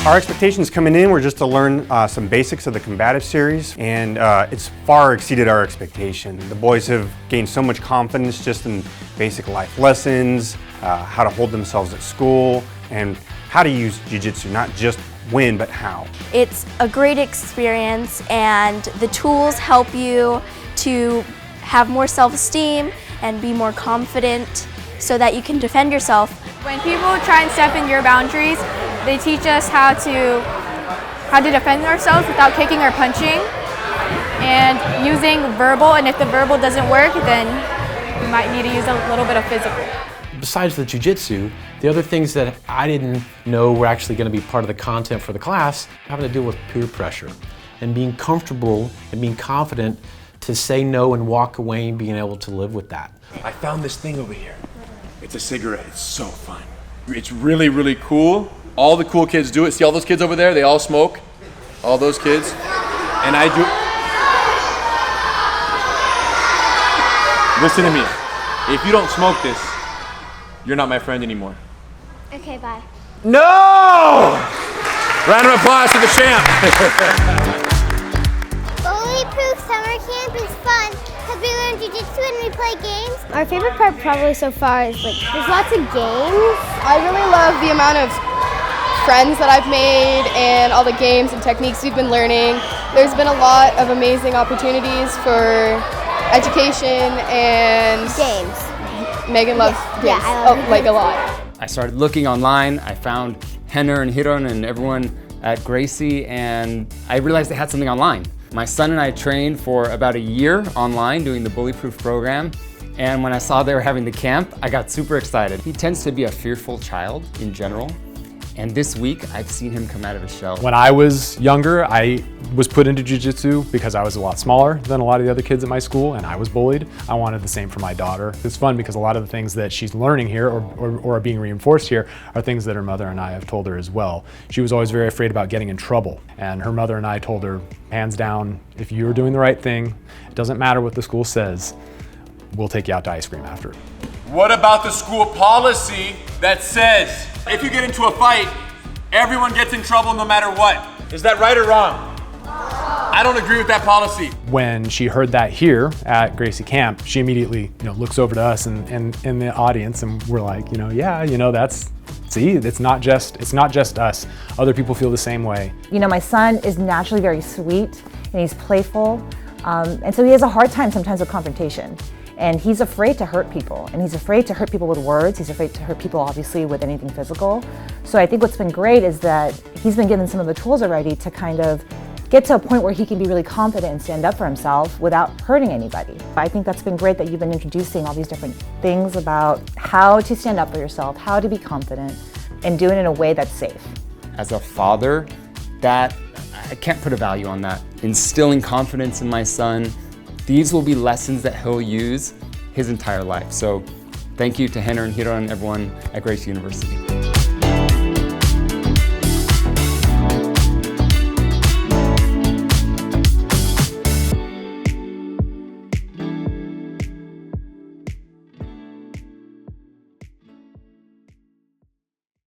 Our expectations coming in were just to learn some basics of the combative series, and it's far exceeded our expectation. The boys have gained so much confidence just in basic life lessons, how to hold themselves at school, and how to use Jiu-Jitsu, not just win, but how. It's a great experience, and the tools help you to have more self-esteem and be more confident so that you can defend yourself. When people try and step in your boundaries, they teach us how to defend ourselves without kicking or punching and using verbal, and if the verbal doesn't work, then you might need to use a little bit of physical. Besides the Jiu-Jitsu, the other things that I didn't know were actually going to be part of the content for the class, having to deal with peer pressure and being comfortable and being confident to say no and walk away and being able to live with that. I found this thing over here. It's a cigarette. It's so fun. It's really, really cool. All the cool kids do it. See all those kids over there? They all smoke. All those kids. And I do. Listen to me. If you don't smoke this, you're not my friend anymore. Okay, bye. No! Round of applause to the champ. Bullyproof Summer Camp is fun because we learn Jiu-Jitsu and we play games. Our favorite part probably so far is there's lots of games. I really love the amount of friends that I've made and all the games and techniques we've been learning. There's been a lot of amazing opportunities for education and Games. Megan loves games, I love like a lot. I started looking online. I found Henner and Hiron and everyone at Gracie, and I realized they had something online. My son and I trained for about a year online doing the Bullyproof program, and when I saw they were having the camp, I got super excited. He tends to be a fearful child in general, and this week I've seen him come out of his shell. When I was younger, I was put into Jiu-Jitsu because I was a lot smaller than a lot of the other kids at my school, and I was bullied. I wanted the same for my daughter. It's fun because a lot of the things that she's learning here or are being reinforced here are things that her mother and I have told her as well. She was always very afraid about getting in trouble, and her mother and I told her, hands down, if you're doing the right thing, it doesn't matter what the school says, we'll take you out to ice cream after. What about the school policy that says if you get into a fight, everyone gets in trouble no matter what? Is that right or wrong? I don't agree with that policy. When she heard that here at Gracie Camp, she immediately looks over to us and in the audience, and we're like, that's, see, it's not just us. Other people feel the same way. My son is naturally very sweet and he's playful, and so he has a hard time sometimes with confrontation. And he's afraid to hurt people, and he's afraid to hurt people with words. He's afraid to hurt people, obviously, with anything physical. So I think what's been great is that he's been given some of the tools already to kind of get to a point where he can be really confident and stand up for himself without hurting anybody. I think that's been great that you've been introducing all these different things about how to stand up for yourself, how to be confident, and do it in a way that's safe. As a father, I can't put a value on that. Instilling confidence in my son, these will be lessons that he'll use his entire life. So thank you to Henner and Hiron and everyone at Gracie University.